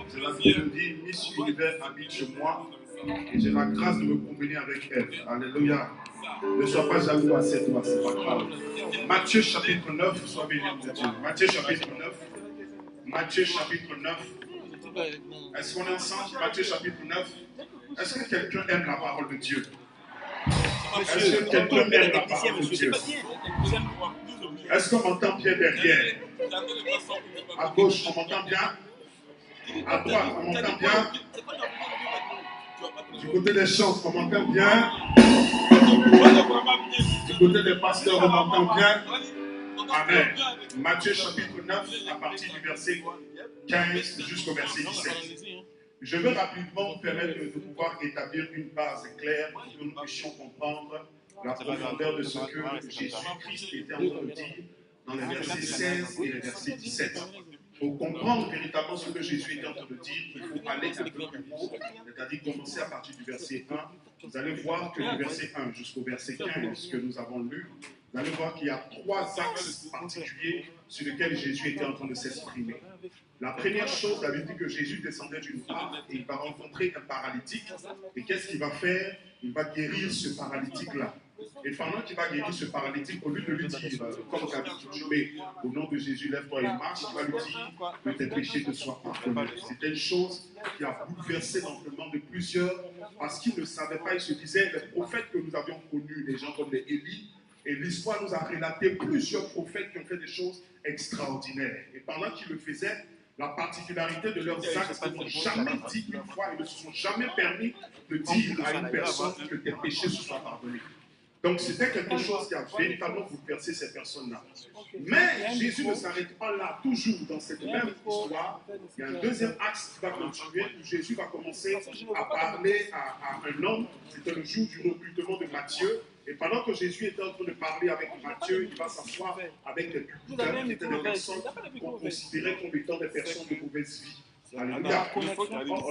Cela veut dire, Miss Univers habite chez moi et j'ai la grâce de me combiner avec elle. Alléluia. Ne sois pas jaloux à cette voix, c'est pas grave. Matthieu chapitre 9, sois béni de Dieu. Matthieu chapitre 9. Matthieu chapitre 9. Est-ce qu'on est ensemble? Matthieu chapitre 9. Est-ce que quelqu'un aime la parole de Dieu? Est-ce que quelqu'un aime la parole de Dieu? Est-ce qu'on m'entend bien derrière? À gauche, on m'entend bien? À droite, on m'entend bien? Du côté des chants, on m'entend bien? Du côté des pasteurs, on m'entend bien? Amen. Matthieu chapitre 9, à partir du verset 15 jusqu'au verset 17. Je veux rapidement vous permettre de pouvoir établir une base claire pour que nous puissions comprendre la profondeur de ce que Jésus-Christ était en train de dire dans les versets 16 et les versets 17. Pour comprendre véritablement ce que Jésus était en train de dire, il faut aller un peu plus haut, c'est-à-dire commencer à partir du verset 1. Vous allez voir que du verset 1 jusqu'au verset 15 que nous avons lu, vous allez voir qu'il y a trois axes particuliers sur lesquels Jésus était en train de s'exprimer. La première chose, la Bible dit que Jésus descendait d'une barque et il va rencontrer un paralytique. Et qu'est-ce qu'il va faire? Il va guérir ce paralytique-là. Et pendant qu'il va guérir ce paralytique, au lieu de lui dire, comme d'habitude, tu mets au nom de Jésus, lève-toi et marche, il va lui dire que tes péchés te soient pardonnés. C'était une chose qui a bouleversé l'entendement de plusieurs parce qu'ils ne savaient pas, ils se disaient, les prophètes que nous avions connus, des gens comme les Élie, et l'histoire nous a relaté plusieurs prophètes qui ont fait des choses extraordinaires. Et pendant qu'ils le faisaient, la particularité de leurs actes, ils n'ont jamais dit une fois, ils ne se sont jamais permis de dire à une personne que tes péchés se soient pardonnés. Donc c'était quelque chose qui a véritablement bouleversé ces personnes-là. Mais Jésus ne s'arrête pas là, toujours dans cette même histoire. Il y a un deuxième axe qui va continuer, où Jésus va commencer à parler à un homme. C'était le jour du recrutement de Matthieu. Et pendant que Jésus était en train de parler avec Matthieu, il va s'asseoir avec des publicains qui étaient des personnes qu'on considérait comme étant des personnes de mauvaise vie. Alléluia.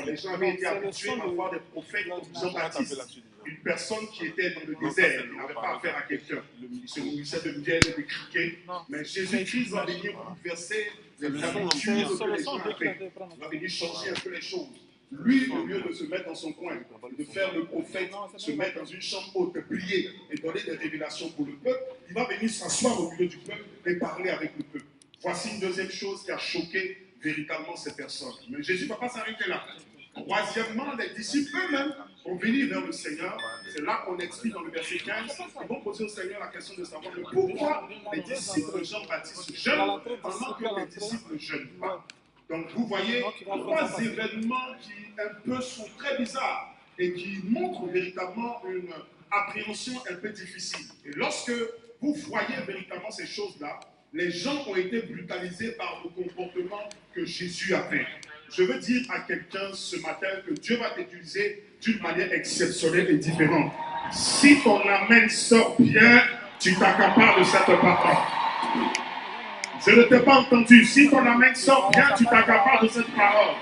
Les gens avaient été habitués à voir des prophètes comme Jean-Baptiste, une personne qui était dans le désert, qui n'avait pas affaire à quelqu'un. Il se nourrissait de miel et de criquets. Mais Jésus-Christ va venir bouleverser les habitudes que les gens avaient. Il va venir changer un peu les choses. Lui, au lieu de se mettre dans son coin, de faire le prophète, se mettre dans une chambre haute, prier et donner des révélations pour le peuple, il va venir s'asseoir au milieu du peuple et parler avec le peuple. Voici une deuxième chose qui a choqué véritablement ces personnes. Mais Jésus ne va pas s'arrêter là. Troisièmement, les disciples eux-mêmes vont venir vers le Seigneur. C'est là qu'on explique dans le verset 15. Ils vont poser au Seigneur la question de savoir pourquoi les disciples de Jean-Baptiste jeûnent pendant que les disciples ne jeûnent pas. Donc vous voyez trois événements qui un peu sont très bizarres et qui montrent véritablement une appréhension un peu difficile. Et lorsque vous voyez véritablement ces choses-là, les gens ont été brutalisés par le comportement que Jésus avait. Je veux dire à quelqu'un ce matin que Dieu va t'utiliser d'une manière exceptionnelle et différente. Si ton amen sort bien, tu t'accapares de cette parole. Je ne t'ai pas entendu. Si ton amen sort bien, tu t'accapares de cette parole.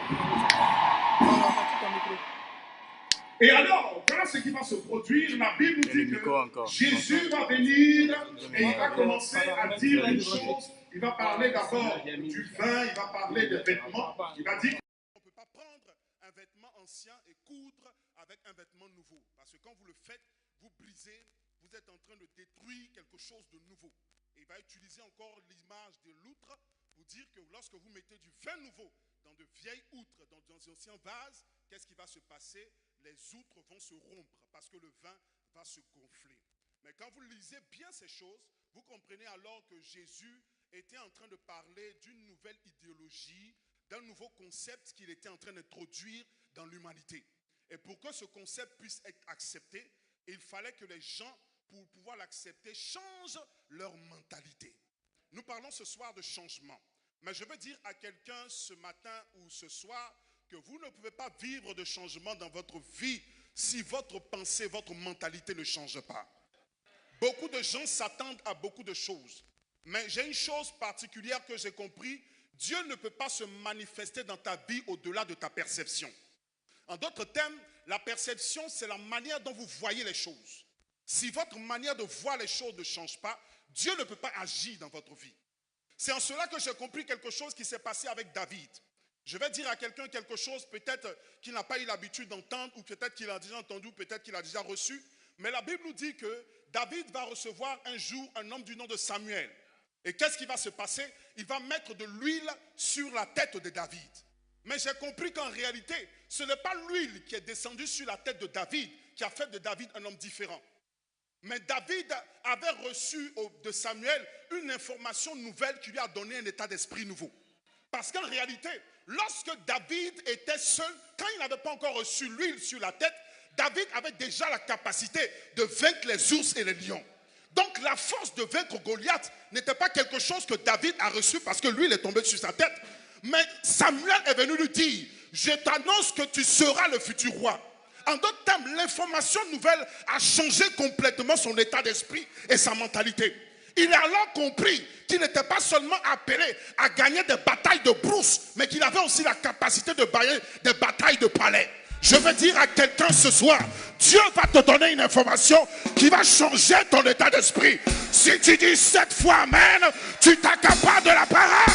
Et alors, voilà ce qui va se produire. La Bible nous dit que Jésus va venir et il va commencer à dire une chose. Il va parler d'abord du vin, il va parler des vêtements. Il va dire qu'on ne peut pas prendre un vêtement ancien et coudre avec un vêtement nouveau. Parce que quand vous le faites, vous brisez, vous êtes en train de détruire quelque chose de nouveau. Et il va utiliser encore l'image de l'outre pour dire que lorsque vous mettez du vin nouveau dans de vieilles outres, dans d'anciens vases, qu'est-ce qui va se passer? Les outres vont se rompre parce que le vin va se gonfler. Mais quand vous lisez bien ces choses, vous comprenez alors que Jésus était en train de parler d'une nouvelle idéologie, d'un nouveau concept qu'il était en train d'introduire dans l'humanité. Et pour que ce concept puisse être accepté, il fallait que les gens, pour pouvoir l'accepter, changent leur mentalité. Nous parlons ce soir de changement. Mais je veux dire à quelqu'un ce matin ou ce soir que vous ne pouvez pas vivre de changement dans votre vie si votre pensée, votre mentalité ne change pas. Beaucoup de gens s'attendent à beaucoup de choses. Mais j'ai une chose particulière que j'ai compris. Dieu ne peut pas se manifester dans ta vie au-delà de ta perception. En d'autres termes, la perception, c'est la manière dont vous voyez les choses. Si votre manière de voir les choses ne change pas, Dieu ne peut pas agir dans votre vie. C'est en cela que j'ai compris quelque chose qui s'est passé avec David. Je vais dire à quelqu'un quelque chose peut-être qu'il n'a pas eu l'habitude d'entendre, ou peut-être qu'il a déjà entendu, peut-être qu'il a déjà reçu. Mais la Bible nous dit que David va recevoir un jour un homme du nom de Samuel. Et qu'est-ce qui va se passer? Il va mettre de l'huile sur la tête de David. Mais j'ai compris qu'en réalité, ce n'est pas l'huile qui est descendue sur la tête de David qui a fait de David un homme différent. Mais David avait reçu de Samuel une information nouvelle qui lui a donné un état d'esprit nouveau. Parce qu'en réalité, lorsque David était seul, quand il n'avait pas encore reçu l'huile sur la tête, David avait déjà la capacité de vaincre les ours et les lions. Donc la force de vaincre Goliath n'était pas quelque chose que David a reçu parce que l'huile est tombée sur sa tête. Mais Samuel est venu lui dire, je t'annonce que tu seras le futur roi. En d'autres termes, l'information nouvelle a changé complètement son état d'esprit et sa mentalité. Il a alors compris qu'il n'était pas seulement appelé à gagner des batailles de brousse, mais qu'il avait aussi la capacité de gagner des batailles de palais. Je veux dire à quelqu'un ce soir, Dieu va te donner une information qui va changer ton état d'esprit. Si tu dis 7 fois Amen, tu t'accapares de la parole.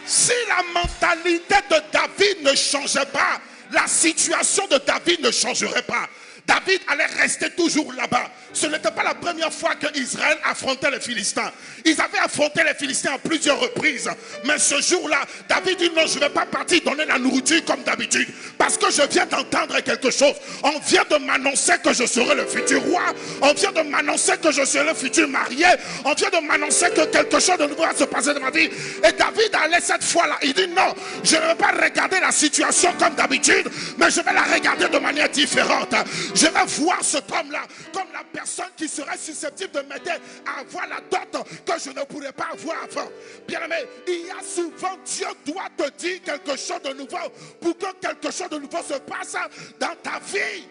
Si la mentalité de David ne changeait pas, la situation de David ne changerait pas. David allait rester toujours là-bas. Ce n'était pas la première fois que Israël affrontait les Philistins. Ils avaient affronté les Philistins à plusieurs reprises. Mais ce jour-là, David dit non, je ne vais pas partir donner la nourriture comme d'habitude. Parce que je viens d'entendre quelque chose. On vient de m'annoncer que je serai le futur roi. On vient de m'annoncer que je serai le futur marié. On vient de m'annoncer que quelque chose de nouveau va se passer dans ma vie. Et David allait cette fois-là. Il dit non, je ne vais pas regarder la situation comme d'habitude, mais je vais la regarder de manière différente. Je vais voir cet homme-là comme la personne qui serait susceptible de m'aider à avoir la dot que je ne pourrais pas avoir avant. Bien aimé, il y a souvent, Dieu doit te dire quelque chose de nouveau pour que quelque chose de nouveau se passe dans ta vie.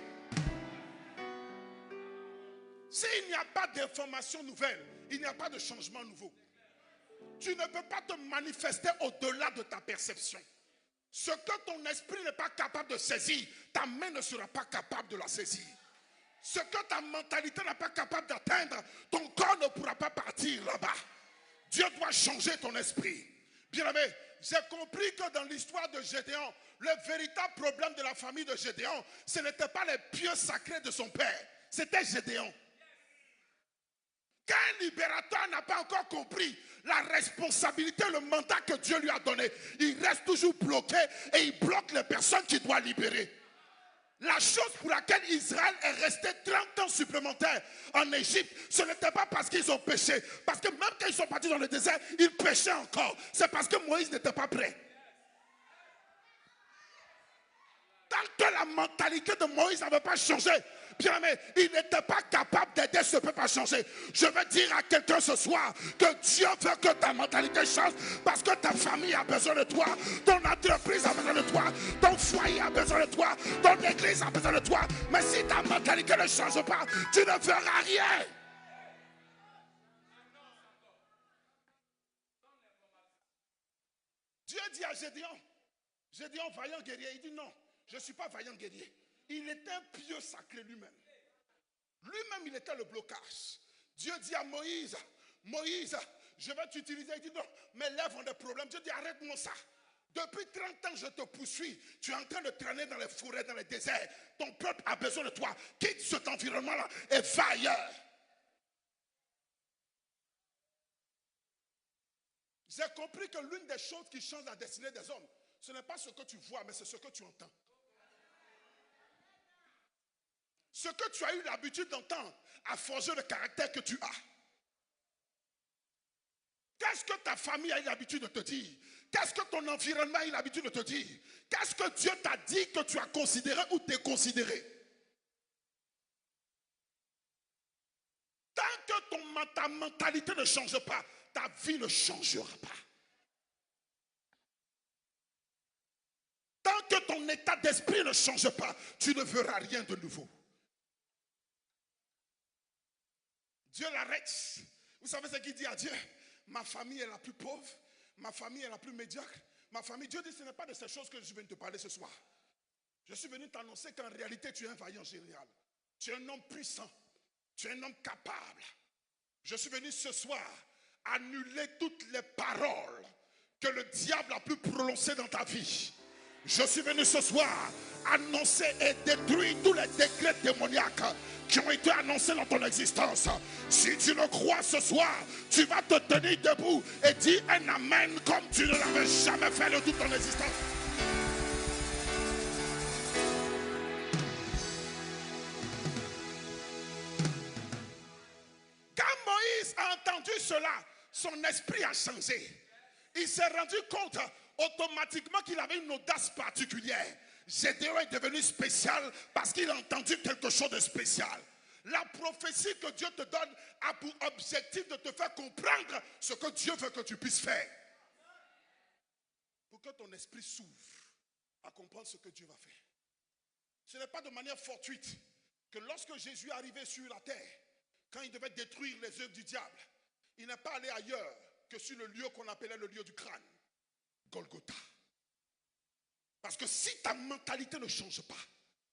S'il n'y a pas d'information nouvelle, il n'y a pas de changement nouveau. Tu ne peux pas te manifester au-delà de ta perception. Ce que ton esprit n'est pas capable de saisir, ta main ne sera pas capable de la saisir. Ce que ta mentalité n'est pas capable d'atteindre, ton corps ne pourra pas partir là-bas. Dieu doit changer ton esprit. Bien aimé, j'ai compris que dans l'histoire de Gédéon, le véritable problème de la famille de Gédéon, ce n'était pas les pieux sacrés de son père, c'était Gédéon. Qu'un libérateur n'a pas encore compris la responsabilité, le mandat que Dieu lui a donné, il reste toujours bloqué et il bloque les personnes qu'il doit libérer. La chose pour laquelle Israël est resté 30 ans supplémentaires en Égypte, ce n'était pas parce qu'ils ont péché. Parce que même quand ils sont partis dans le désert, ils péchaient encore. C'est parce que Moïse n'était pas prêt. Tant que la mentalité de Moïse n'avait pas changé, bien aimé, il n'était pas capable d'aider ce peuple à changer. Je veux dire à quelqu'un ce soir que Dieu veut que ta mentalité change parce que ta famille a besoin de toi, ton entreprise a besoin de toi, ton foyer a besoin de toi, ton église a besoin de toi. Mais si ta mentalité ne change pas, tu ne feras rien. Dieu dit à Gédéon, Gédéon vaillant guerrier, il dit non. Je ne suis pas vaillant guerrier. Il était un pieux sacré lui-même. Lui-même, il était le blocage. Dieu dit à Moïse, Moïse, je vais t'utiliser. Il dit non, mes lèvres ont des problèmes. Dieu dit arrête-moi ça. Depuis 30 ans, je te poursuis. Tu es en train de traîner dans les forêts, dans les déserts. Ton peuple a besoin de toi. Quitte cet environnement-là et va ailleurs. J'ai compris que l'une des choses qui change la destinée des hommes, ce n'est pas ce que tu vois, mais c'est ce que tu entends. Ce que tu as eu l'habitude d'entendre a forgé le caractère que tu as. Qu'est-ce que ta famille a eu l'habitude de te dire? Qu'est-ce que ton environnement a eu l'habitude de te dire? Qu'est-ce que Dieu t'a dit que tu as considéré ou déconsidéré? Tant que ta mentalité ne change pas, ta vie ne changera pas. Tant que ton état d'esprit ne change pas, tu ne verras rien de nouveau. Dieu l'arrête. Vous savez ce qu'il dit à Dieu? Ma famille est la plus pauvre, ma famille est la plus médiocre. Ma famille, Dieu dit, ce n'est pas de ces choses que je viens de te parler ce soir. Je suis venu t'annoncer qu'en réalité, tu es un vaillant général. Tu es un homme puissant. Tu es un homme capable. Je suis venu ce soir annuler toutes les paroles que le diable a pu prononcer dans ta vie. Je suis venu ce soir annoncer et détruire tous les décrets démoniaques qui ont été annoncés dans ton existence. Si tu le crois ce soir, tu vas te tenir debout et dire un amen comme tu ne l'avais jamais fait de toute ton existence. Quand Moïse a entendu cela, son esprit a changé. Il s'est rendu compte automatiquement qu'il avait une audace particulière. Gédéon est devenu spécial parce qu'il a entendu quelque chose de spécial. La prophétie que Dieu te donne a pour objectif de te faire comprendre ce que Dieu veut que tu puisses faire. Pour que ton esprit s'ouvre à comprendre ce que Dieu va faire. Ce n'est pas de manière fortuite que lorsque Jésus est arrivé sur la terre, quand il devait détruire les œuvres du diable, il n'est pas allé ailleurs que sur le lieu qu'on appelait le lieu du crâne, Golgotha. Parce que si ta mentalité ne change pas,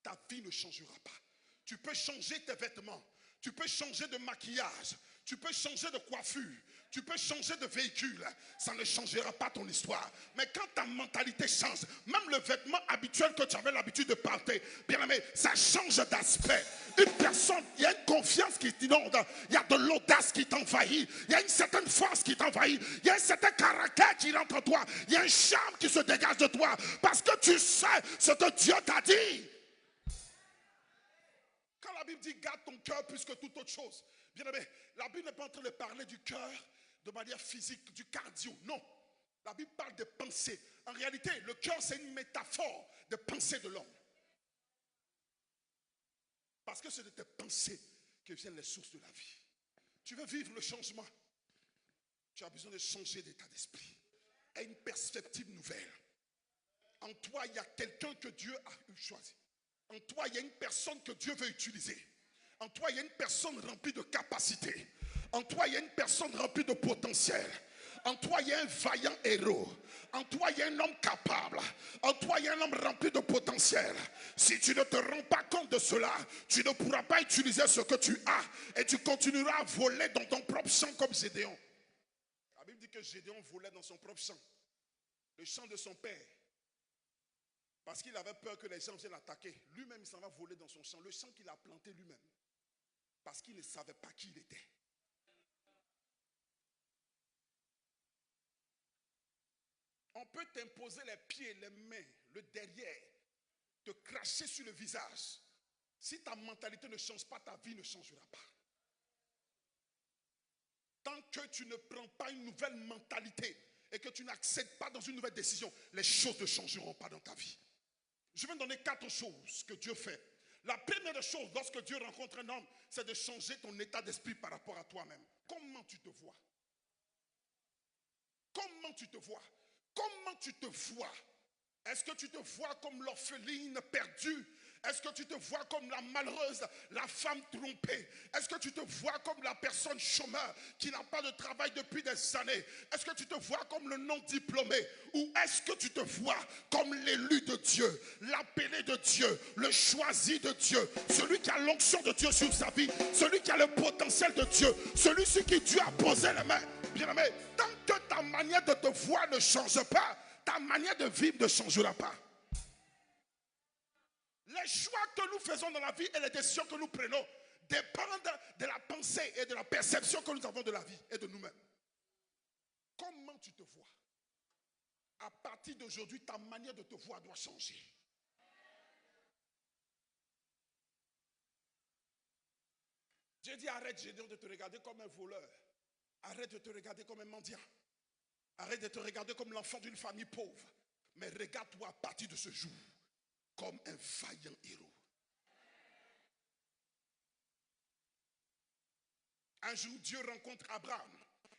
ta vie ne changera pas. Tu peux changer tes vêtements, tu peux changer de maquillage, tu peux changer de coiffure, tu peux changer de véhicule, ça ne changera pas ton histoire. Mais quand ta mentalité change, même le vêtement habituel que tu avais l'habitude de porter, bien aimé, ça change d'aspect. Une personne, il y a une confiance qui t'inonde, il y a de l'audace qui t'envahit, il y a une certaine force qui t'envahit, il y a un certain caractère qui rentre en toi, il y a un charme qui se dégage de toi, parce que tu sais ce que Dieu t'a dit. Quand la Bible dit garde ton cœur plus que toute autre chose, bien aimé, la Bible n'est pas en train de parler du cœur de manière physique, du cardio, non. La Bible parle de pensée. En réalité, le cœur, c'est une métaphore de pensée de l'homme. Parce que c'est de tes pensées que viennent les sources de la vie. Tu veux vivre le changement. Tu as besoin de changer d'état d'esprit. Et une perspective nouvelle. En toi, il y a quelqu'un que Dieu a choisi. En toi, il y a une personne que Dieu veut utiliser. En toi, il y a une personne remplie de capacités. En toi, il y a une personne remplie de potentiel. En toi, il y a un vaillant héros. En toi, il y a un homme capable. En toi, il y a un homme rempli de potentiel. Si tu ne te rends pas compte de cela, tu ne pourras pas utiliser ce que tu as. Et tu continueras à voler dans ton propre champ comme Gédéon. La Bible dit que Gédéon volait dans son propre champ. Le champ de son père. Parce qu'il avait peur que les gens viennent l'attaquer. Lui-même, il s'en va voler dans son champ. Le champ qu'il a planté lui-même. Parce qu'il ne savait pas qui il était. On peut t'imposer les pieds, les mains, le derrière, te cracher sur le visage. Si ta mentalité ne change pas, ta vie ne changera pas. Tant que tu ne prends pas une nouvelle mentalité et que tu n'accèdes pas dans une nouvelle décision, les choses ne changeront pas dans ta vie. Je vais te donner 4 choses que Dieu fait. La première chose, lorsque Dieu rencontre un homme, c'est de changer ton état d'esprit par rapport à toi-même. Comment tu te vois? Comment tu te vois? Comment tu te vois? Est-ce que tu te vois comme l'orpheline perdue? Est-ce que tu te vois comme la malheureuse, la femme trompée? Est-ce que tu te vois comme la personne chômeur qui n'a pas de travail depuis des années? Est-ce que tu te vois comme le non-diplômé? Ou est-ce que tu te vois comme l'élu de Dieu, l'appelé de Dieu, le choisi de Dieu, celui qui a l'onction de Dieu sur sa vie, celui qui a le potentiel de Dieu, celui sur qui Dieu a posé les mains? Bien aimé, tant que ta manière de te voir ne change pas, ta manière de vivre ne changera pas. Les choix que nous faisons dans la vie et les décisions que nous prenons dépendent de la pensée et de la perception que nous avons de la vie et de nous-mêmes. Comment tu te vois? À partir d'aujourd'hui, ta manière de te voir doit changer. Dieu dit arrête, Gédéon, de te regarder comme un voleur. Arrête de te regarder comme un mendiant. Arrête de te regarder comme l'enfant d'une famille pauvre. Mais regarde-toi à partir de ce jour comme un vaillant héros. Un jour, Dieu rencontre Abraham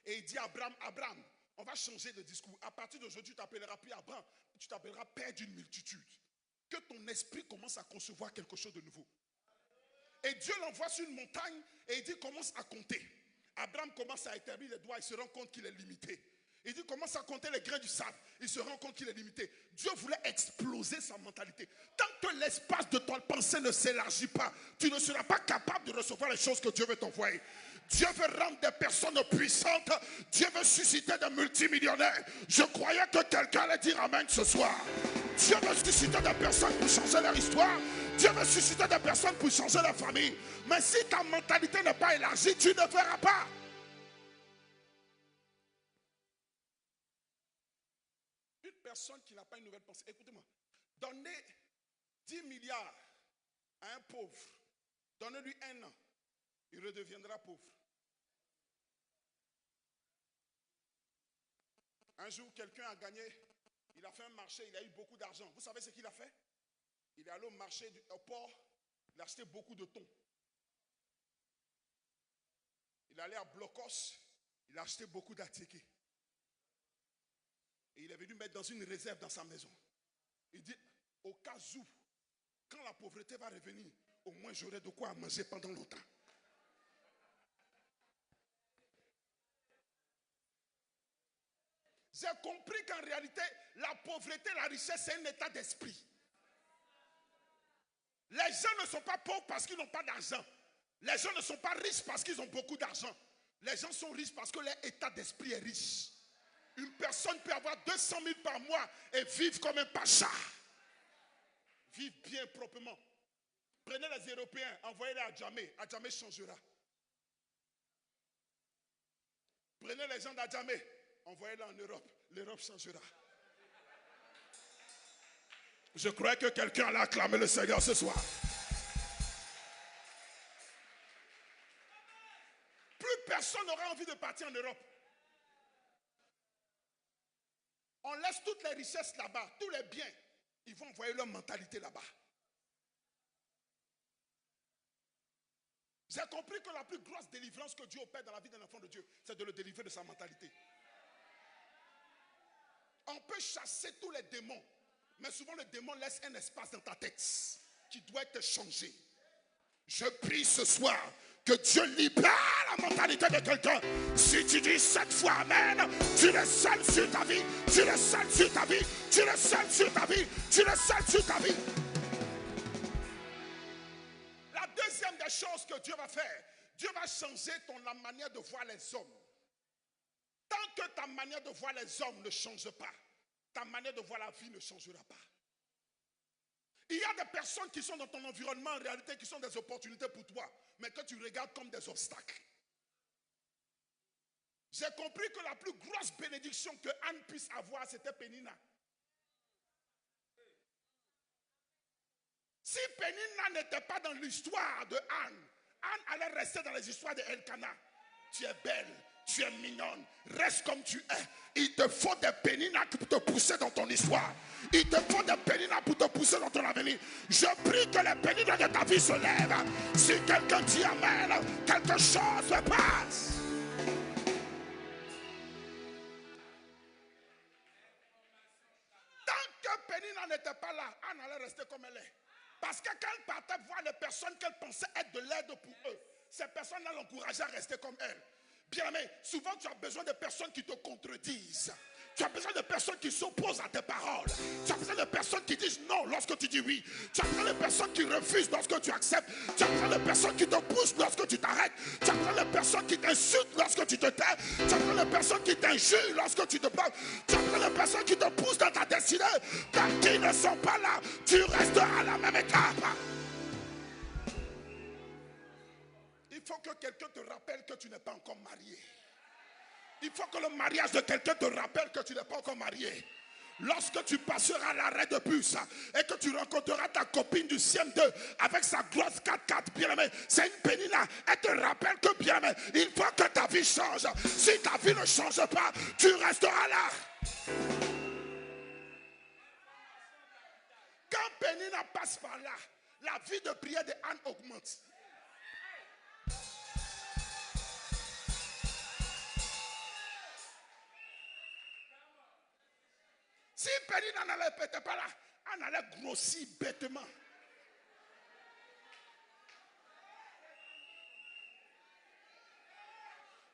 et il dit à Abraham, Abraham, on va changer de discours. À partir d'aujourd'hui, tu t'appelleras plus Abraham, tu t'appelleras père d'une multitude. Que ton esprit commence à concevoir quelque chose de nouveau. Et Dieu l'envoie sur une montagne et il dit commence à compter. Abraham commence à établir les doigts, il se rend compte qu'il est limité. Il dit, commence à compter les grains du sable. Il se rend compte qu'il est limité. Dieu voulait exploser sa mentalité. Tant que l'espace de ton pensée ne s'élargit pas, tu ne seras pas capable de recevoir les choses que Dieu veut t'envoyer. Dieu veut rendre des personnes puissantes. Dieu veut susciter des multimillionnaires. Je croyais que quelqu'un allait dire amen ce soir. Dieu veut susciter des personnes pour changer leur histoire. Dieu veut susciter des personnes pour changer leur famille. Mais si ta mentalité n'est pas élargie, tu ne verras pas. Une personne qui n'a pas une nouvelle pensée, écoutez-moi, donnez 10 milliards à un pauvre, donnez-lui 1 an, il redeviendra pauvre. Un jour, quelqu'un a gagné, il a fait un marché, il a eu beaucoup d'argent. Vous savez ce qu'il a fait? Il est allé au marché, au port, il a acheté beaucoup de thon. Il est allé à Blocos, il a acheté beaucoup d'attiqués. Et il est venu mettre dans une réserve dans sa maison. Il dit, au cas où, quand la pauvreté va revenir, au moins j'aurai de quoi manger pendant longtemps. J'ai compris qu'en réalité, la pauvreté, la richesse, c'est un état d'esprit. Les gens ne sont pas pauvres parce qu'ils n'ont pas d'argent. Les gens ne sont pas riches parce qu'ils ont beaucoup d'argent. Les gens sont riches parce que leur état d'esprit est riche. Une personne peut avoir 200 000 par mois et vivre comme un pacha. Vivre bien, proprement. Prenez les Européens, envoyez-les à Djamé. Djamé changera. Prenez les gens d'Adjamé, envoyez-les en Europe. L'Europe changera. Je crois que quelqu'un allait acclamer le Seigneur ce soir. Plus personne n'aura envie de partir en Europe. On laisse toutes les richesses là-bas, tous les biens. Ils vont envoyer leur mentalité là-bas. J'ai compris que la plus grosse délivrance que Dieu opère dans la vie d'un enfant de Dieu, c'est de le délivrer de sa mentalité. On peut chasser tous les démons, mais souvent le démon laisse un espace dans ta tête qui doit être changé. Je prie ce soir que Dieu libère la mentalité de quelqu'un. Si tu dis 7 fois Amen, tu le seul sur ta vie, tu le seul sur ta vie, tu le seul sur ta vie, tu le seul sur ta vie. La deuxième des choses que Dieu va faire, Dieu va changer la manière de voir les hommes. Tant que ta manière de voir les hommes ne change pas, ta manière de voir la vie ne changera pas. Il y a des personnes qui sont dans ton environnement en réalité qui sont des opportunités pour toi, mais que tu regardes comme des obstacles. J'ai compris que la plus grosse bénédiction que Anne puisse avoir, c'était Pénina. Si Pénina n'était pas dans l'histoire de Anne, Anne allait rester dans les histoires de Elkana. Tu es belle, tu es mignonne, reste comme tu es. Il te faut des Péninas pour te pousser dans ton histoire. Il te faut des Péninas pour te pousser dans ton avenir. Je prie que les Péninas de ta vie se lèvent. Si quelqu'un dit Amen, quelque chose se passe. Tant que Pénina n'était pas là, Anne allait rester comme elle est. Parce que quand elle partait voir les personnes qu'elle pensait être de l'aide pour eux, ces personnes-là l'encourageaient à rester comme elle. Bien aimé, souvent tu as besoin de personnes qui te contredisent. Tu as besoin de personnes qui s'opposent à tes paroles. Tu as besoin de personnes qui disent non lorsque tu dis oui. Tu as besoin de personnes qui refusent lorsque tu acceptes. Tu as besoin de personnes qui te poussent lorsque tu t'arrêtes. Tu as besoin de personnes qui t'insultent lorsque tu te tais. Tu as besoin de personnes qui t'injurent lorsque tu te parles. Tu as besoin de personnes qui te poussent dans ta destinée. Tant qu'ils ne sont pas là, tu resteras à la même étape. Il faut que quelqu'un te rappelle que tu n'es pas encore marié. Il faut que le mariage de quelqu'un te rappelle que tu n'es pas encore marié. Lorsque tu passeras l'arrêt de bus et que tu rencontreras ta copine du CM2 avec sa grosse 4x4, bien aimé, c'est une Pénina. Elle te rappelle que, bien aimé, il faut que ta vie change. Si ta vie ne change pas, tu resteras là. Quand Pénina passe par là, la vie de prière de Anne augmente. Si Pénina n'était pas là, Anne allait grossir bêtement.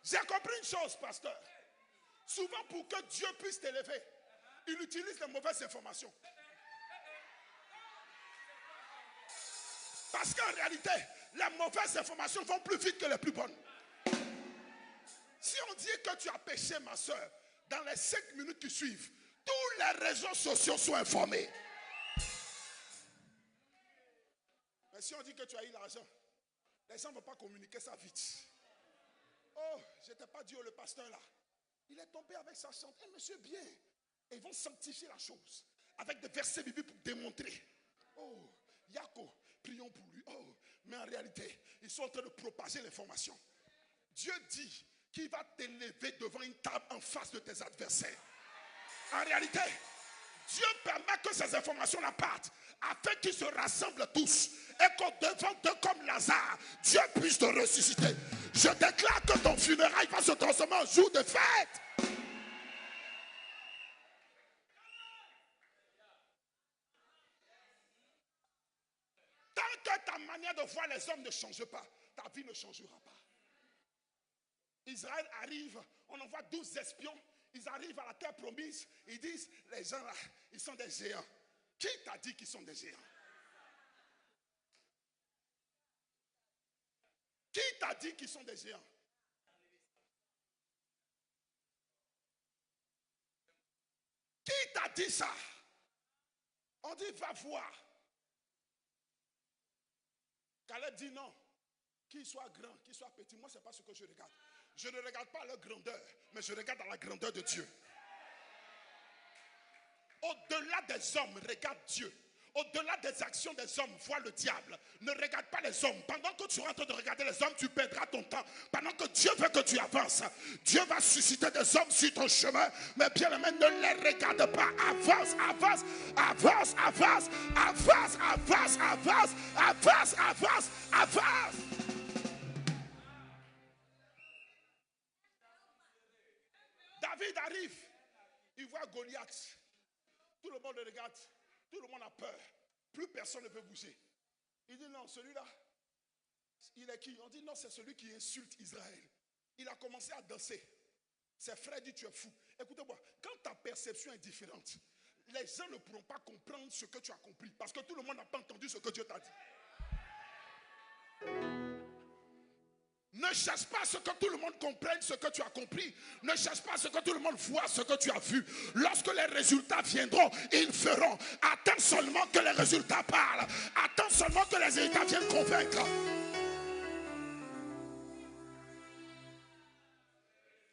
J'ai compris une chose, pasteur. Souvent, pour que Dieu puisse t'élever, il utilise les mauvaises informations. Parce qu'en réalité, les mauvaises informations vont plus vite que les plus bonnes. Si on dit que tu as péché, ma soeur, dans les 5 minutes qui suivent, tous les réseaux sociaux sont informés. Mais si on dit que tu as eu l'argent, les gens ne vont pas communiquer ça vite. Oh, je n'étais pas dit, oh, le pasteur là, il est tombé avec sa chante. Eh, monsieur, bien. Et ils vont sanctifier la chose avec des versets bibliques pour démontrer. Oh, Yako, prions pour lui. Oh, mais en réalité, ils sont en train de propager l'information. Dieu dit qu'il va t'élever devant une table en face de tes adversaires. En réalité, Dieu permet que ces informations-là partent afin qu'ils se rassemblent tous et qu'au devant d'eux comme Lazare, Dieu puisse te ressusciter. Je déclare que ton funérail va se transformer en jour de fête. Tant que ta manière de voir les hommes ne change pas, ta vie ne changera pas. Israël arrive, on envoie 12 espions, ils arrivent à la terre promise, ils disent, les gens là, ils sont des géants. Qui t'a dit qu'ils sont des géants? Qui t'a dit qu'ils sont des géants? Qui t'a dit ça? On dit, va voir. Caleb dit non. Qu'il soit grand, qu'il soit petit, moi, ce n'est pas ce que je regarde. Je ne regarde pas leur grandeur, mais je regarde à la grandeur de Dieu. Au-delà des hommes, regarde Dieu. Au-delà des actions des hommes, vois le diable. Ne regarde pas les hommes. Pendant que tu es en train de regarder les hommes, tu perdras ton temps. Pendant que Dieu veut que tu avances, Dieu va susciter des hommes sur ton chemin. Mais bien aimé, ne les regarde pas. Avance, avance, avance, avance, avance, avance, avance, avance, avance, avance. David arrive, il voit Goliath. Tout le monde le regarde, tout le monde a peur. Plus personne ne peut bouger. Il dit non, celui-là, il est qui? On dit non, c'est celui qui insulte Israël. Il a commencé à danser. Ses frères disent tu es fou. Écoutez-moi, quand ta perception est différente, les gens ne pourront pas comprendre ce que tu as compris. Parce que tout le monde n'a pas entendu ce que Dieu t'a dit. Ne cherche pas à ce que tout le monde comprenne ce que tu as compris. Ne cherche pas à ce que tout le monde voit ce que tu as vu. Lorsque les résultats viendront, ils feront. Attends seulement que les résultats parlent. Attends seulement que les résultats viennent convaincre.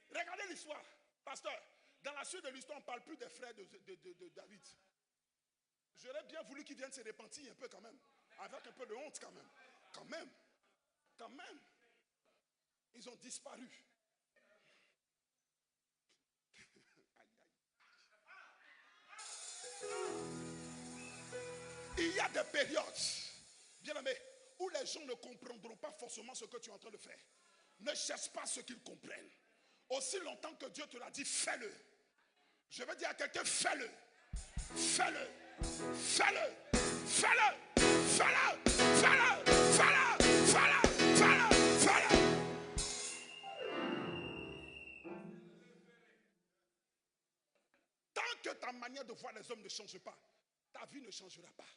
Regardez l'histoire. Pasteur, dans la suite de l'histoire, on ne parle plus des frères de David. J'aurais bien voulu qu'ils viennent se repentir un peu quand même. Avec un peu de honte quand même. Quand même. Quand même. Ils ont disparu. Il y a des périodes, bien aimé, où les gens ne comprendront pas forcément ce que tu es en train de faire. Ne cherche pas ce qu'ils comprennent. Aussi longtemps que Dieu te l'a dit, fais-le. Je veux dire à quelqu'un, fais-le. Fais-le. Fais-le. Fais-le. Fais-le. Fais-le. Fais-le. Fais-le. Que ta manière de voir les hommes ne change pas, ta vie ne changera pas.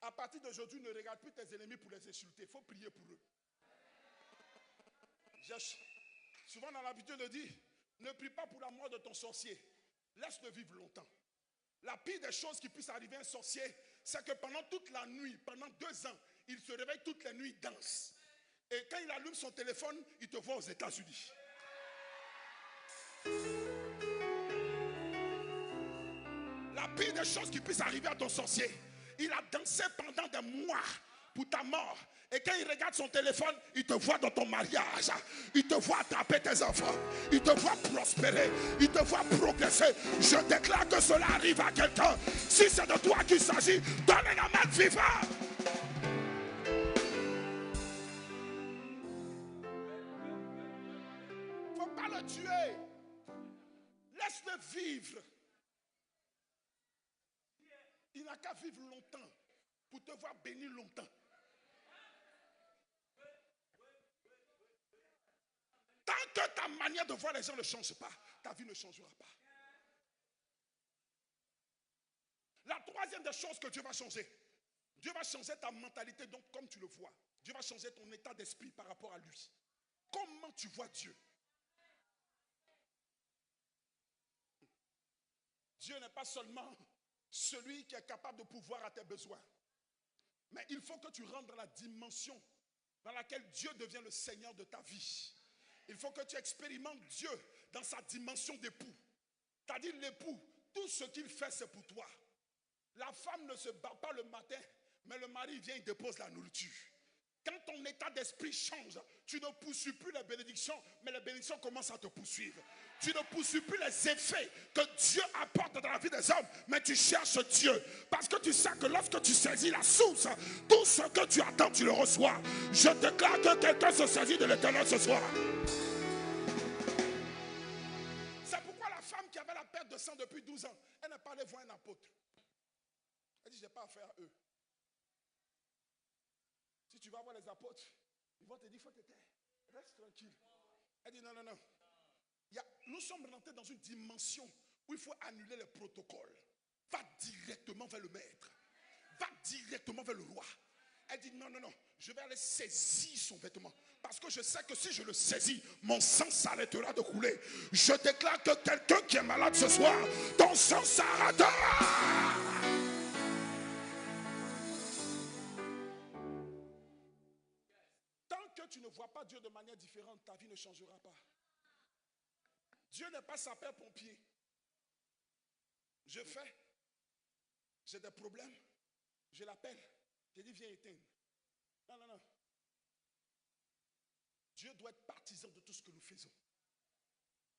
À partir d'aujourd'hui, ne regarde plus tes ennemis pour les insulter. Il faut prier pour eux. J'ai souvent dans l'habitude de dire, ne prie pas pour la mort de ton sorcier. Laisse-le vivre longtemps. La pire des choses qui puisse arriver à un sorcier, c'est que pendant toute la nuit, pendant 2 ans, il se réveille toutes les nuits, il danse. Et quand il allume son téléphone, il te voit aux États-Unis. La pire des choses qui puissent arriver à ton sorcier, il a dansé pendant des mois pour ta mort. Et quand il regarde son téléphone, il te voit dans ton mariage. Il te voit attraper tes enfants. Il te voit prospérer. Il te voit progresser. Je déclare que cela arrive à quelqu'un. Si c'est de toi qu'il s'agit, donne la main vivante. Il ne faut pas le tuer. Laisse-le vivre. Il n'a qu'à vivre longtemps pour te voir bénir longtemps. Tant que ta manière de voir les gens ne change pas, ta vie ne changera pas. La troisième des choses que Dieu va changer ta mentalité, donc comme tu le vois. Dieu va changer ton état d'esprit par rapport à lui. Comment tu vois Dieu? Dieu n'est pas seulement celui qui est capable de pouvoir à tes besoins. Mais il faut que tu rentres dans la dimension dans laquelle Dieu devient le Seigneur de ta vie. Il faut que tu expérimentes Dieu dans sa dimension d'époux. C'est-à-dire l'époux, tout ce qu'il fait c'est pour toi. La femme ne se bat pas le matin, mais le mari vient et dépose la nourriture. Quand ton état d'esprit change, tu ne poursuis plus les bénédictions, mais les bénédictions commencent à te poursuivre. Tu ne poursuis plus les effets que Dieu apporte dans la vie des hommes, mais tu cherches Dieu. Parce que tu sais que lorsque tu saisis la source, tout ce que tu attends, tu le reçois. Je déclare que quelqu'un se saisit de l'Éternel ce soir. C'est pourquoi la femme qui avait la perte de sang depuis 12 ans, elle n'est pas allée voir un apôtre. Elle dit, je n'ai pas affaire à eux. Si tu vas voir les apôtres, ils vont te dire, il faut te taire. Reste tranquille. Elle dit, non. Nous sommes rentrés dans une dimension où il faut annuler les protocoles. Va directement vers le maître. Va directement vers le roi. Elle dit, non. Je vais aller saisir son vêtement. Parce que je sais que si je le saisis, mon sang s'arrêtera de couler. Je déclare que quelqu'un qui est malade ce soir, ton sang s'arrêtera. Tu ne vois pas Dieu de manière différente, ta vie ne changera pas. Dieu n'est pas sapeur-pompier. J'ai des problèmes, je l'appelle, je dis viens éteindre. Non. Dieu doit être partisan de tout ce que nous faisons.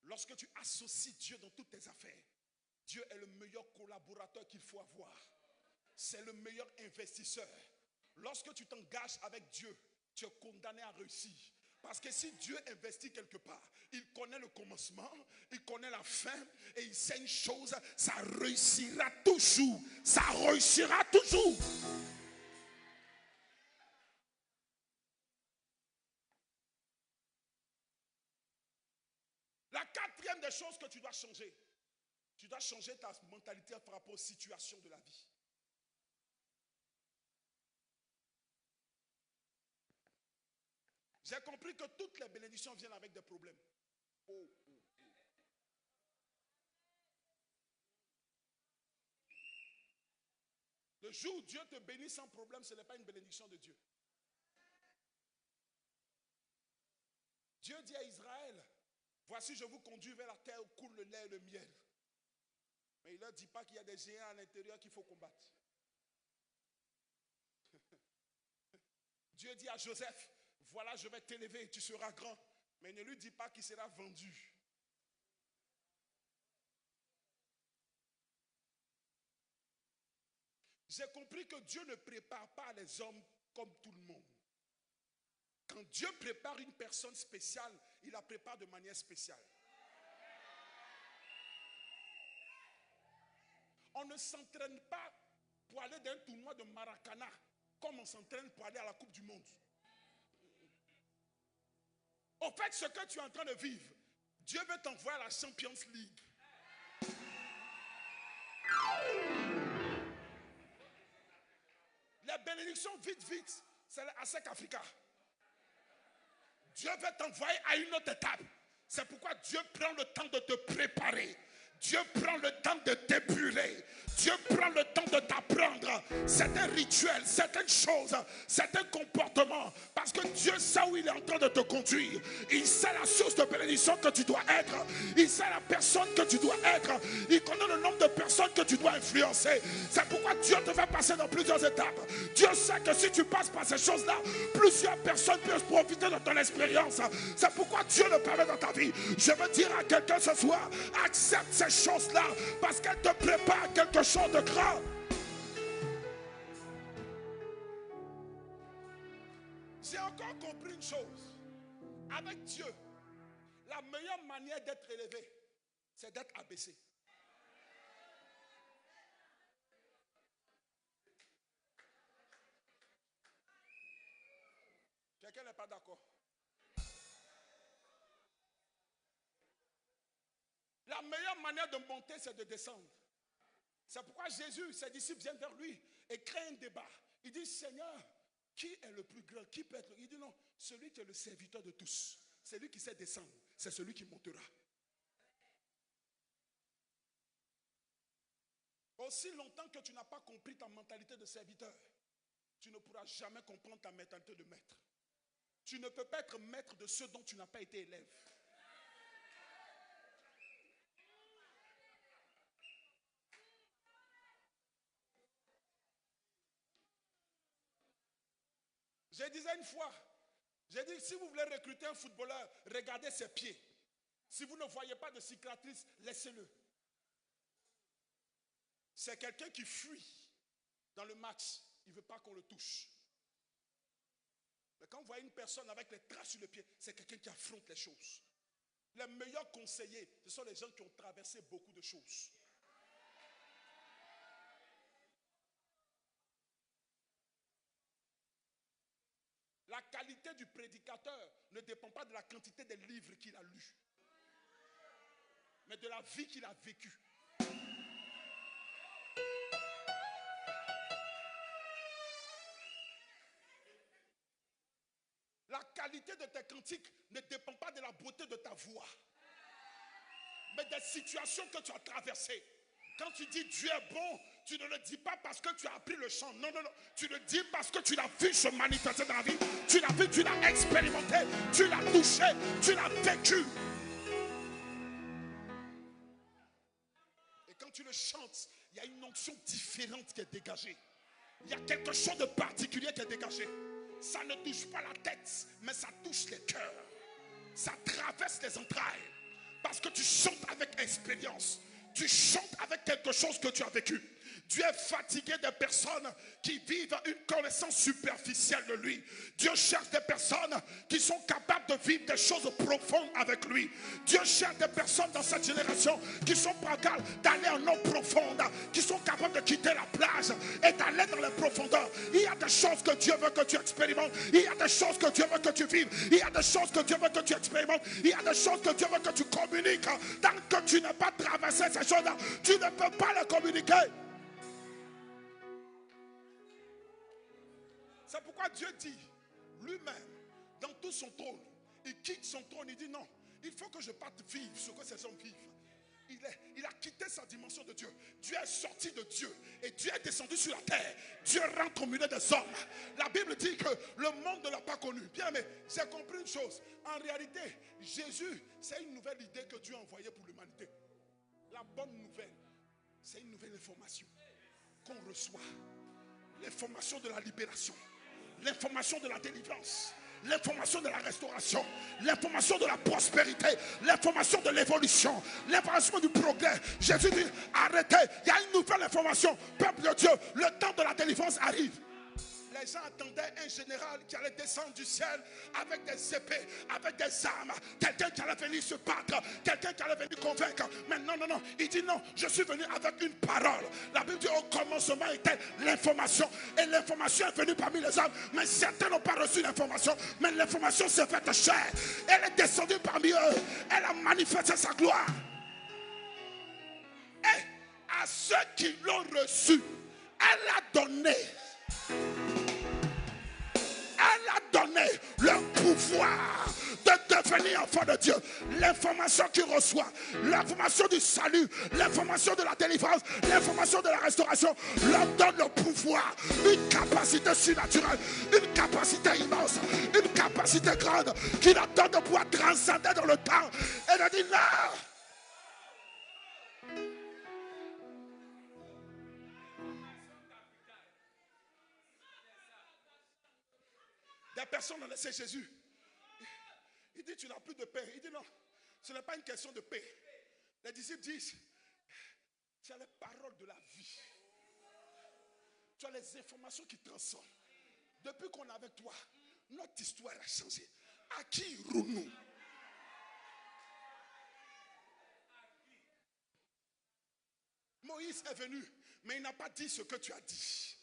Lorsque tu associes Dieu dans toutes tes affaires, Dieu est le meilleur collaborateur qu'il faut avoir. C'est le meilleur investisseur. Lorsque tu t'engages avec Dieu, tu es condamné à réussir. Parce que si Dieu investit quelque part, il connaît le commencement, il connaît la fin, et il sait une chose, ça réussira toujours. Ça réussira toujours. La quatrième des choses que tu dois changer ta mentalité par rapport aux situations de la vie. J'ai compris que toutes les bénédictions viennent avec des problèmes. Le jour où Dieu te bénit sans problème, ce n'est pas une bénédiction de Dieu. Dieu dit à Israël, voici je vous conduis vers la terre où coule le lait et le miel. Mais il ne leur dit pas qu'il y a des géants à l'intérieur qu'il faut combattre. Dieu dit à Joseph, voilà, je vais t'élever, tu seras grand. Mais il ne lui dit pas qu'il sera vendu. J'ai compris que Dieu ne prépare pas les hommes comme tout le monde. Quand Dieu prépare une personne spéciale, il la prépare de manière spéciale. On ne s'entraîne pas pour aller dans un tournoi de Maracana comme on s'entraîne pour aller à la Coupe du Monde. Au fait, ce que tu es en train de vivre, Dieu veut t'envoyer à la Champions League. Les bénédictions, vite, c'est à ASEC Africa. Dieu veut t'envoyer à une autre étape. C'est pourquoi Dieu prend le temps de te préparer. Dieu prend le temps de t'épurer. Dieu prend le temps de t'apprendre certains rituels, certaines choses, certains comportements. Parce que Dieu sait où il est en train de te conduire. Il sait la source de bénédiction que tu dois être. Il sait la personne que tu dois être. Il connaît le nombre de personnes que tu dois influencer. C'est pourquoi Dieu te fait passer dans plusieurs étapes. Dieu sait que si tu passes par ces choses-là, plusieurs personnes peuvent profiter de ton expérience. C'est pourquoi Dieu le permet dans ta vie. Je veux dire à quelqu'un ce soir, accepte ces choses-là parce qu'elles te préparent quelque chose de grand. J'ai encore compris une chose. Avec Dieu, la meilleure manière d'être élevé, c'est d'être abaissé. Quelqu'un n'est pas d'accord? La meilleure manière de monter, c'est de descendre. C'est pourquoi Jésus, ses disciples viennent vers lui et créent un débat. Il dit, Seigneur, qui est le plus grand? Qui peut être? Il dit non, celui qui est le serviteur de tous. Celui qui sait descendre, c'est celui qui montera. Aussi longtemps que tu n'as pas compris ta mentalité de serviteur, tu ne pourras jamais comprendre ta mentalité de maître. Tu ne peux pas être maître de ce dont tu n'as pas été élève. Je disais une fois, j'ai dit, si vous voulez recruter un footballeur, regardez ses pieds. Si vous ne voyez pas de cicatrice, laissez-le. C'est quelqu'un qui fuit dans le match. Il ne veut pas qu'on le touche. Mais quand vous voyez une personne avec les traces sur le pied, c'est quelqu'un qui affronte les choses. Les meilleurs conseillers, ce sont les gens qui ont traversé beaucoup de choses. La qualité du prédicateur ne dépend pas de la quantité des livres qu'il a lus, mais de la vie qu'il a vécue. La qualité de tes cantiques ne dépend pas de la beauté de ta voix, mais des situations que tu as traversées. Quand tu dis Dieu est bon, tu ne le dis pas parce que tu as appris le chant. Non, non, non. Tu le dis parce que tu l'as vu se manifester dans la vie. Tu l'as vu, tu l'as expérimenté, tu l'as touché, tu l'as vécu. Et quand tu le chantes, il y a une onction différente qui est dégagée. Il y a quelque chose de particulier qui est dégagé. Ça ne touche pas la tête, mais ça touche les cœurs. Ça traverse les entrailles. Parce que tu chantes avec expérience. Tu chantes avec quelque chose que tu as vécu. Dieu est fatigué des personnes qui vivent une connaissance superficielle de lui. Dieu cherche des personnes qui sont capables de vivre des choses profondes avec lui. Dieu cherche des personnes dans cette génération qui sont capables d'aller en eau profonde, qui sont capables de quitter la plage et d'aller dans les profondeurs. Il y a des choses que Dieu veut que tu expérimentes. Il y a des choses que Dieu veut que tu vives. Il y a des choses que Dieu veut que tu expérimentes. Il y a des choses que Dieu veut que tu communiques. Tant que tu n'as pas traversé ces choses-là, tu ne peux pas les communiquer. C'est pourquoi Dieu dit lui-même, dans tout son trône, il quitte son trône, il dit non, il faut que je parte vivre ce que ces hommes vivent. Il a quitté sa dimension de Dieu. Dieu est sorti de Dieu et Dieu est descendu sur la terre. Dieu rentre au milieu des hommes. La Bible dit que le monde ne l'a pas connu. Bien, mais j'ai compris une chose. En réalité, Jésus, c'est une nouvelle idée que Dieu a envoyée pour l'humanité. La bonne nouvelle, c'est une nouvelle information qu'on reçoit. L'information de la libération. L'information de la délivrance, l'information de la restauration, l'information de la prospérité, l'information de l'évolution, l'information du progrès. Jésus dit, arrêtez, il y a une nouvelle information. Peuple de Dieu, le temps de la délivrance arrive. Les gens attendaient un général qui allait descendre du ciel avec des épées, avec des armes. Quelqu'un qui allait venir se battre, quelqu'un qui allait venir convaincre. Mais non, non, non. Il dit non, je suis venu avec une parole. La Bible dit au commencement était l'information. Et l'information est venue parmi les hommes. Mais certains n'ont pas reçu l'information. Mais l'information s'est faite chair. Elle est descendue parmi eux. Elle a manifesté sa gloire. Et à ceux qui l'ont reçu, elle a donné. Elle a donné le pouvoir de devenir enfant de Dieu. L'information qu'il reçoit, l'information du salut, l'information de la délivrance, l'information de la restauration, leur donne le pouvoir, une capacité surnaturelle, une capacité immense, une capacité grande qui leur donne de pouvoir transcender dans le temps. Et elle dit non. Des personnes ont laissé Jésus. Il dit, tu n'as plus de paix. Il dit, non, ce n'est pas une question de paix. Les disciples disent, tu as les paroles de la vie. Tu as les informations qui transcendent. Depuis qu'on est avec toi, notre histoire a changé. À qui irons-nous? Moïse est venu, mais il n'a pas dit ce que tu as dit.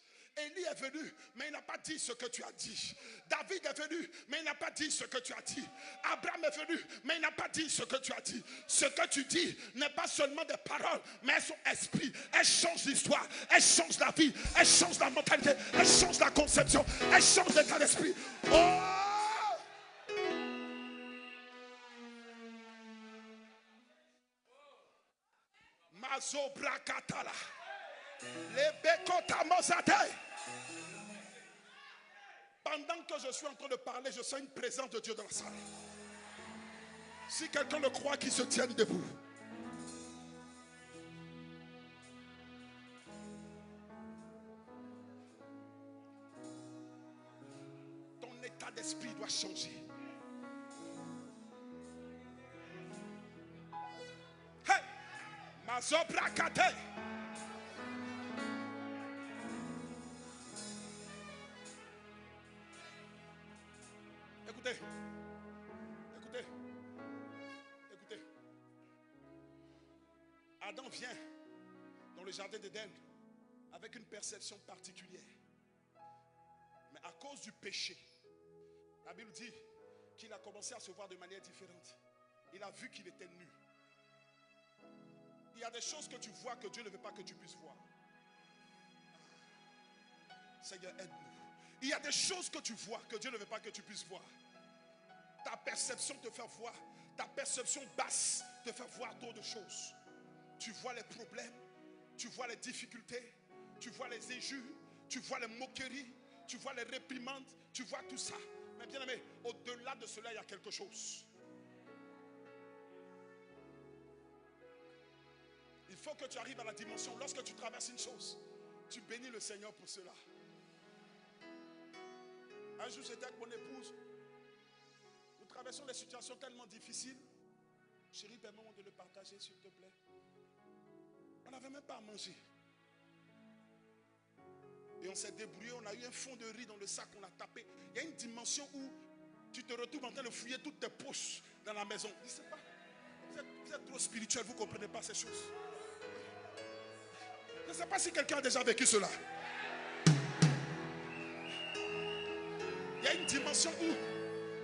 Élie est venu, mais il n'a pas dit ce que tu as dit. David est venu, mais il n'a pas dit ce que tu as dit. Abraham est venu, mais il n'a pas dit ce que tu as dit. Ce que tu dis n'est pas seulement des paroles, mais son esprit. Elle change l'histoire, elle change la vie, elle change la mentalité, elle change la conception, elle change l'état d'esprit. Oh! Mazo brakatala. Les bekota mozate. Pendant que je suis en train de parler, je sens une présence de Dieu dans la salle. Si quelqu'un le croit, qu'il se tienne debout. Ton état d'esprit doit changer. Hey! Mazobrakate. Écoutez. Adam vient dans le jardin d'Éden avec une perception particulière. Mais à cause du péché, la Bible dit qu'il a commencé à se voir de manière différente. Il a vu qu'il était nu. Il y a des choses que tu vois que Dieu ne veut pas que tu puisses voir. Seigneur, aide-nous. Il y a des choses que tu vois que Dieu ne veut pas que tu puisses voir. Ta perception te fait voir. Ta perception basse te fait voir d'autres choses. Tu vois les problèmes, tu vois les difficultés, tu vois les injures, tu vois les moqueries, tu vois les réprimandes, tu vois tout ça. Mais bien aimé, au-delà de cela, il y a quelque chose. Il faut que tu arrives à la dimension, lorsque tu traverses une chose, tu bénis le Seigneur pour cela. Un jour, j'étais avec mon épouse. Nous traversons des situations tellement difficiles. Chérie, permets-moi de le partager, s'il te plaît. On n'avait même pas à manger. Et on s'est débrouillé, on a eu un fond de riz dans le sac, on a tapé. Il y a une dimension où tu te retrouves en train de fouiller toutes tes poches dans la maison. Je ne sais pas. Vous êtes trop spirituel, vous ne comprenez pas ces choses. Je ne sais pas si quelqu'un a déjà vécu cela. Il y a une dimension où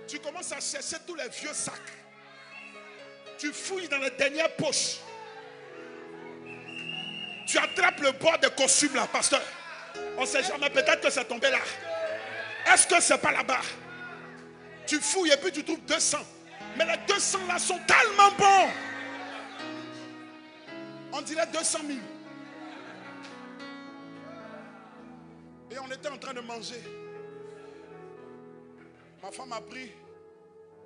tu commences à chercher tous les vieux sacs. Tu fouilles dans les dernières poches. Tu attrapes le bord des costumes là, pasteur. On ne sait jamais, peut-être que c'est tombé là. Est-ce que c'est pas là-bas? Tu fouilles et puis tu trouves 200. Mais les 200 là sont tellement bons. On dirait 200 000. Et on était en train de manger. Ma femme a pris,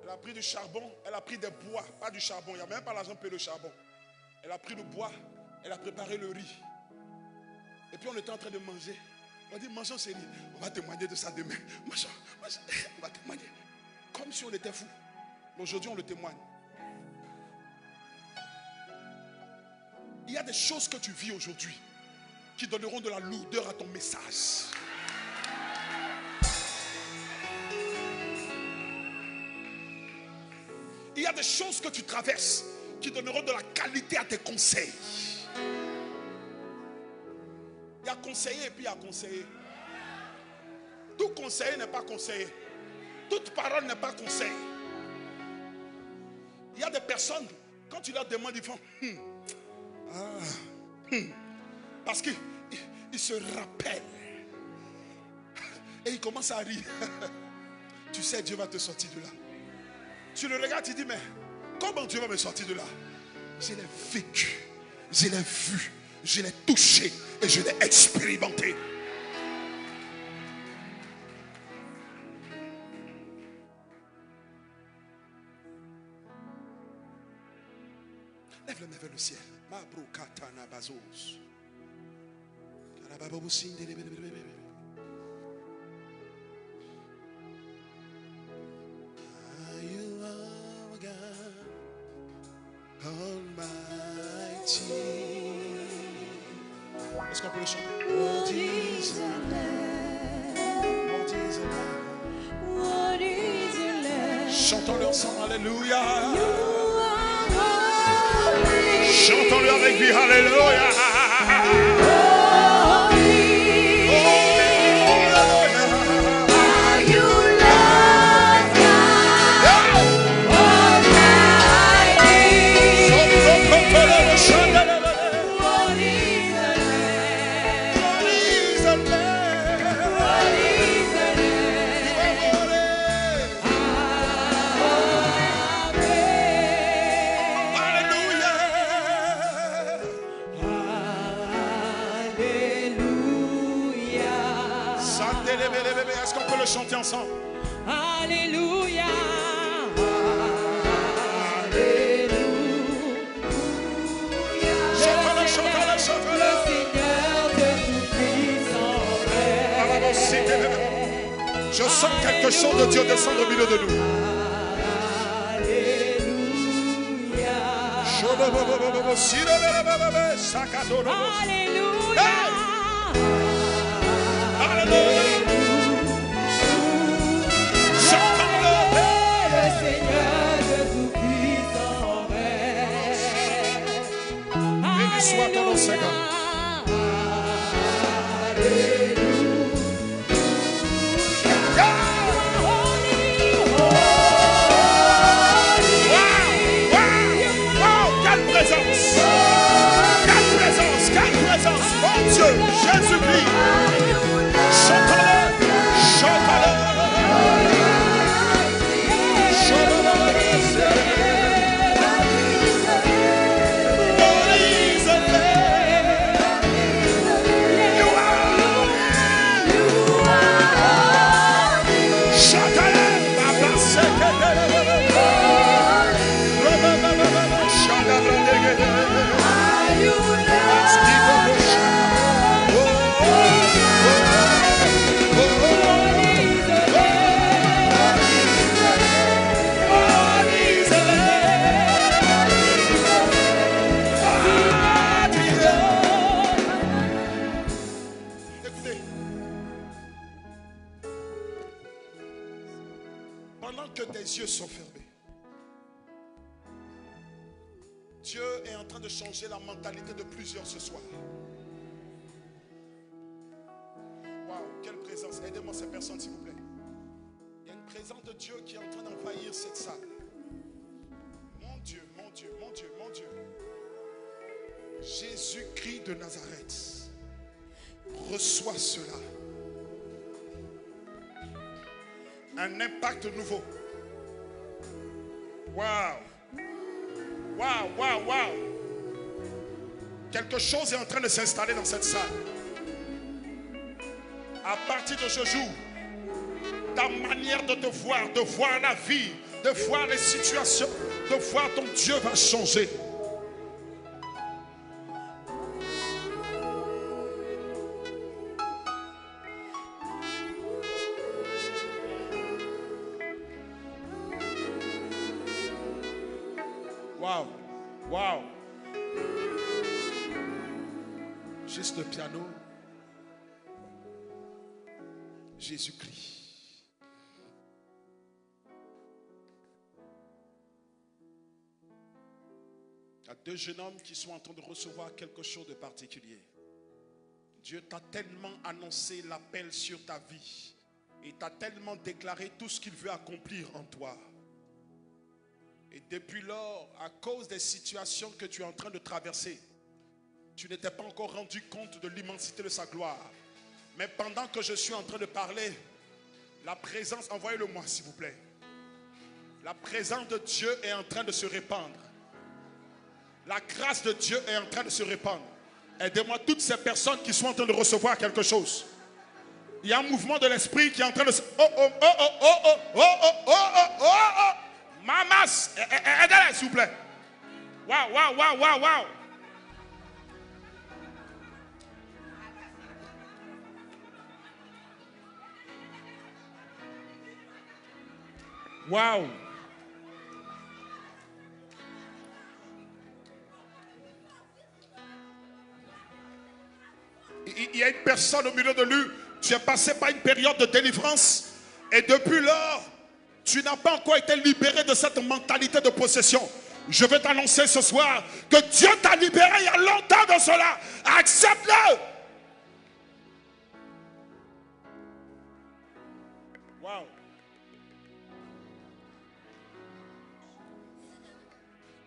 elle a pris du charbon, elle a pris des bois, pas du charbon, il n'y a même pas l'argent pour le charbon. Elle a pris le bois, elle a préparé le riz. Et puis on était en train de manger. On dit, mangeons ce riz, on va témoigner de ça demain. Mangeons, on va témoigner. Comme si on était fous. Mais aujourd'hui on le témoigne. Il y a des choses que tu vis aujourd'hui qui donneront de la lourdeur à ton message. Il y a des choses que tu traverses qui donneront de la qualité à tes conseils. Il y a conseiller et puis il y a conseiller. Tout conseiller n'est pas conseiller. Toute parole n'est pas conseil. Il y a des personnes, quand tu leur demandes, ils font parce qu'ils se rappellent. Et ils commencent à rire. Tu sais, Dieu va te sortir de là. Tu le regardes, tu dis, mais comment Dieu va me sortir de là? Je l'ai vécu, je l'ai vu, je l'ai touché et je l'ai expérimenté. Lève les mains vers le ciel. Est-ce qu'on peut le chanter? What is your name? What is your name? What is your name? Chantons-le ensemble, alléluia. Chantons-le avec lui, alléluia. Holy, holy. chanter ensemble. Alléluia. Chantez-le, chantez-le, chantez-le. Le Seigneur de tout-puissant. Je sens quelque chose de Dieu descendre au milieu de nous. Alléluia. Chantons-le. Le Seigneur de tout-puissant règne. Béni soit ton nom, Seigneur. Jésus-Christ, chantons-le, chantons-le, pendant que tes yeux sont fermés, Dieu est en train de changer la mentalité de plusieurs ce soir. Waouh, quelle présence. Aidez-moi ces personnes s'il vous plaît. Il y a une présence de Dieu qui est en train d'envahir cette salle. Mon Dieu, mon Dieu, mon Dieu, mon Dieu. Jésus-Christ de Nazareth, reçois cela. Un impact nouveau. Waouh. Waouh, waouh, waouh. Quelque chose est en train de s'installer dans cette salle. À partir de ce jour, ta manière de te voir, de voir la vie, de voir les situations, de voir ton Dieu va changer. Waouh, waouh. Juste le piano. Jésus-Christ. Il y a deux jeunes hommes qui sont en train de recevoir quelque chose de particulier. Dieu t'a tellement annoncé l'appel sur ta vie et t'a tellement déclaré tout ce qu'il veut accomplir en toi. Et depuis lors, à cause des situations que tu es en train de traverser, tu n'étais pas encore rendu compte de l'immensité de sa gloire. Mais pendant que je suis en train de parler, la présence, envoyez-le moi s'il vous plaît. La présence de Dieu est en train de se répandre. La grâce de Dieu est en train de se répandre. Aidez-moi toutes ces personnes qui sont en train de recevoir quelque chose. Il y a un mouvement de l'esprit qui est en train de se... Oh, oh, oh, oh, oh, oh, oh, oh, oh, oh, oh. Mamas, aidez-les s'il vous plaît. Waouh, waouh, waouh, waouh, waouh. Waouh. Il y a une personne au milieu de lui. Tu es passé par une période de délivrance. Et depuis lors, tu n'as pas encore été libéré de cette mentalité de possession. Je vais t'annoncer ce soir que Dieu t'a libéré il y a longtemps de cela. Accepte-le. Waouh.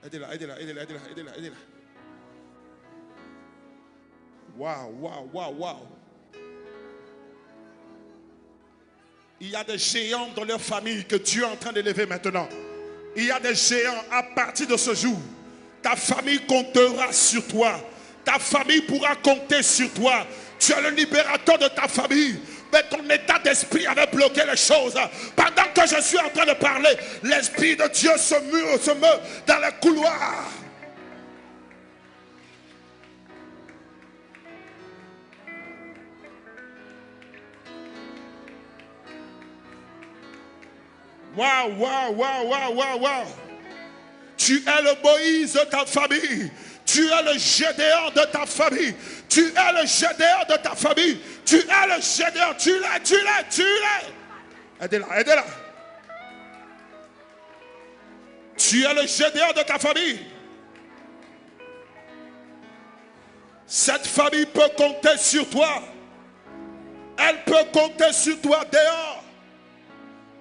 Aidez-la, aidez-la, aidez-la, aidez-la, aidez-la, aidez-la. Waouh, waouh, waouh, waouh. Il y a des géants dans leur famille que Dieu est en train d'élever maintenant. Il y a des géants à partir de ce jour. Ta famille comptera sur toi. Ta famille pourra compter sur toi. Tu es le libérateur de ta famille. mais ton état d'esprit avait bloqué les choses. Pendant que je suis en train de parler, l'Esprit de Dieu se meut dans les couloirs. Waouh, waouh, waouh, waouh, waouh, waouh. Tu es le Moïse de ta famille. Tu es le Gédéon de ta famille. Tu es le Gédéon de ta famille. Tu es le Gédéon. Tu l'es. Aidez-la, aidez-la. Tu es le Gédéon de ta famille. Cette famille peut compter sur toi. Elle peut compter sur toi dehors.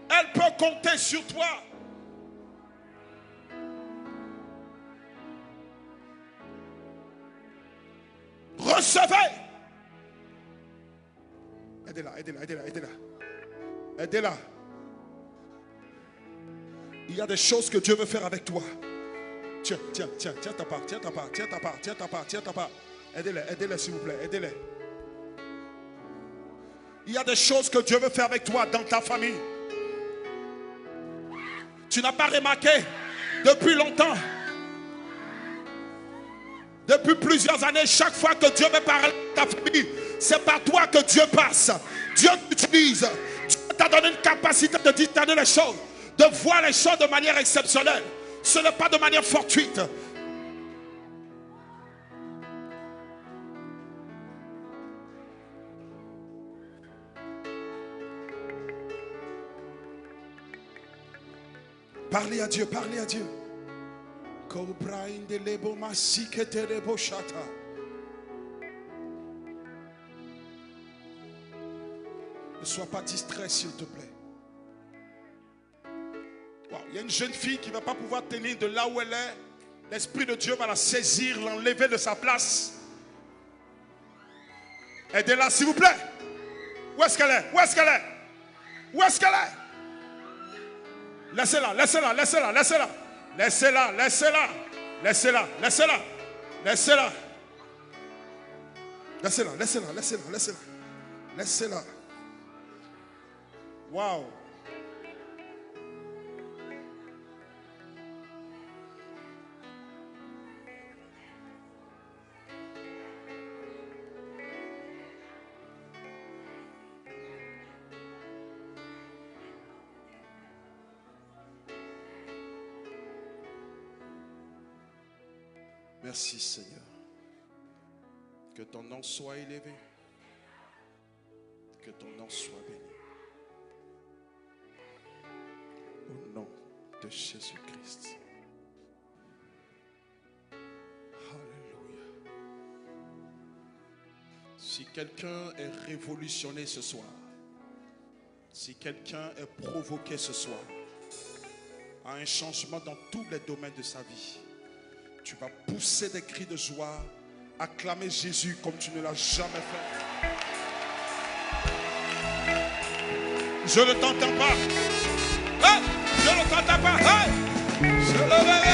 Elle peut compter sur toi. Recevez. Aidez-la, aidez-la, aidez-la, aidez-la. Aidez-la. Il y a des choses que Dieu veut faire avec toi. Tiens ta part, tiens ta part, tiens ta part, tiens ta part, tiens ta part. Aidez-les, aidez-les s'il vous plaît, aidez-les. Il y a des choses que Dieu veut faire avec toi dans ta famille. Tu n'as pas remarqué depuis longtemps. Depuis plusieurs années, chaque fois que Dieu veut parler de ta famille, c'est par toi que Dieu passe. Dieu t'utilise. Dieu t'a donné une capacité de discerner les choses, de voir les choses de manière exceptionnelle. Ce n'est pas de manière fortuite. Parlez à Dieu, parlez à Dieu. Ne sois pas distrait, s'il te plaît. Wow, il y a une jeune fille qui ne va pas pouvoir tenir de là où elle est. L'Esprit de Dieu va la saisir, l'enlever de sa place. Aidez-la, s'il vous plaît. Où est-ce qu'elle est? Où est-ce qu'elle est? Où est-ce qu'elle est? Laissez-la, laissez-la, laissez-la, laissez-la. Laissez-la, laissez-la. Laissez-la, laissez-la. Laissez-la. Laissez-la, laissez-la, laissez-la, laissez-la. Laissez-la. Waouh. Merci Seigneur. Que ton nom soit élevé. Que ton nom soit béni. Au nom de Jésus-Christ. Alléluia. Si quelqu'un est révolutionné ce soir, si quelqu'un est provoqué ce soir à un changement dans tous les domaines de sa vie, tu vas pousser des cris de joie, acclamer Jésus comme tu ne l'as jamais fait. Je ne t'entends pas. Hey, je ne t'entends pas. Hey, je le vais.